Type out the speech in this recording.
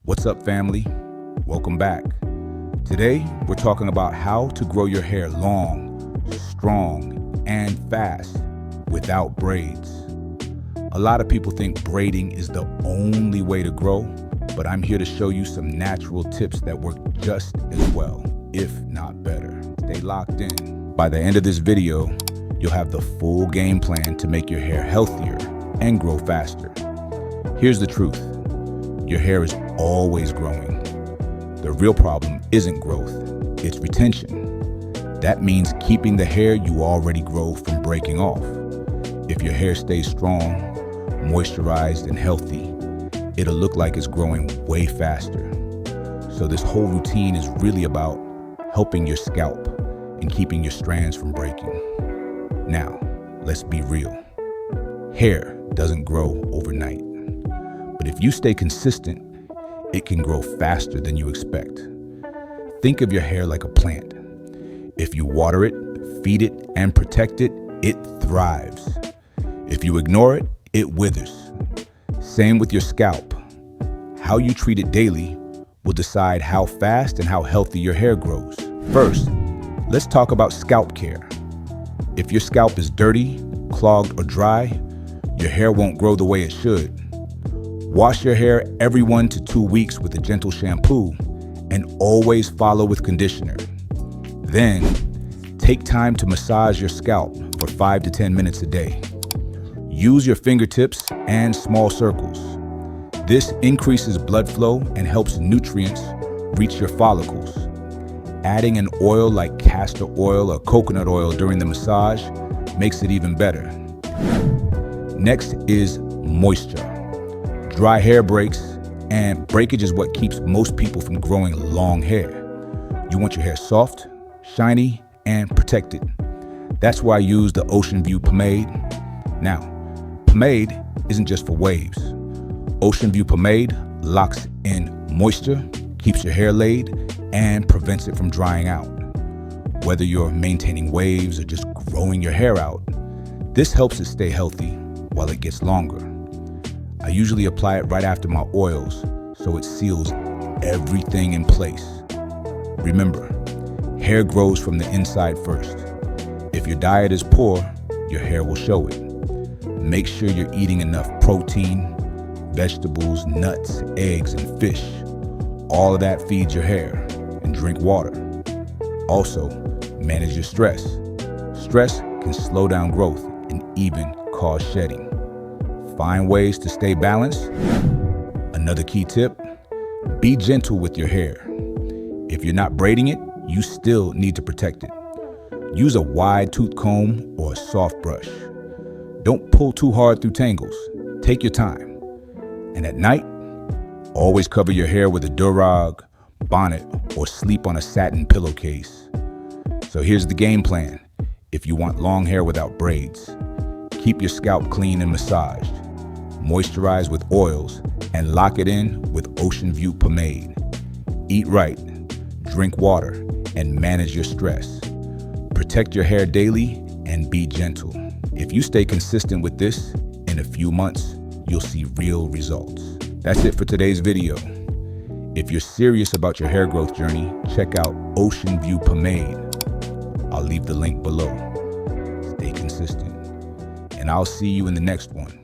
What's up, family? Welcome back. Today, we're talking about how to grow your hair long, strong, and fast without braids. A lot of people think braiding is the only way to grow, but I'm here to show you some natural tips that work just as well, if not better. Stay locked in. By the end of this video, you'll have the full game plan to make your hair healthier and grow faster. Here's the truth. Your hair is always growing. The real problem isn't growth, it's retention. That means keeping the hair you already grow from breaking off. If your hair stays strong, moisturized, and healthy, it'll look like it's growing way faster. So this whole routine is really about helping your scalp and keeping your strands from breaking. Now, let's be real. Hair doesn't grow overnight. But if you stay consistent, it can grow faster than you expect. Think of your hair like a plant. If you water it, feed it, and protect it, it thrives. If you ignore it, it withers. Same with your scalp. How you treat it daily will decide how fast and how healthy your hair grows. First, let's talk about scalp care. If your scalp is dirty, clogged, or dry, your hair won't grow the way it should. Wash your hair every 1 to 2 weeks with a gentle shampoo and always follow with conditioner. Then, take time to massage your scalp for 5 to 10 minutes a day. Use your fingertips and small circles. This increases blood flow and helps nutrients reach your follicles. Adding an oil like castor oil or coconut oil during the massage makes it even better. Next is moisture. Dry hair breaks, and breakage is what keeps most people from growing long hair. You want your hair soft, shiny, and protected. That's why I use the Ocean View Pomade. Now, pomade isn't just for waves. Ocean View Pomade locks in moisture, keeps your hair laid, and prevents it from drying out. Whether you're maintaining waves or just growing your hair out, this helps it stay healthy while it gets longer. I usually apply it right after my oils, so it seals everything in place. Remember, hair grows from the inside first. If your diet is poor, your hair will show it. Make sure you're eating enough protein, vegetables, nuts, eggs, and fish. All of that feeds your hair. And drink water. Also, manage your stress. Stress can slow down growth and even cause shedding. Find ways to stay balanced. Another key tip, be gentle with your hair. If you're not braiding it, you still need to protect it. Use a wide tooth comb or a soft brush. Don't pull too hard through tangles. Take your time. And at night, always cover your hair with a Durag, Bonnet, or sleep on a satin pillowcase. So here's the game plan. If you want long hair without braids, keep your scalp clean and massaged. Moisturize with oils and lock it in with Ocean View Pomade. Eat right, drink water, and manage your stress. Protect your hair daily and be gentle. If you stay consistent with this, in a few months, you'll see real results. That's it for today's video. If you're serious about your hair growth journey, check out Ocean View Pomade. I'll leave the link below. Stay consistent, and I'll see you in the next one.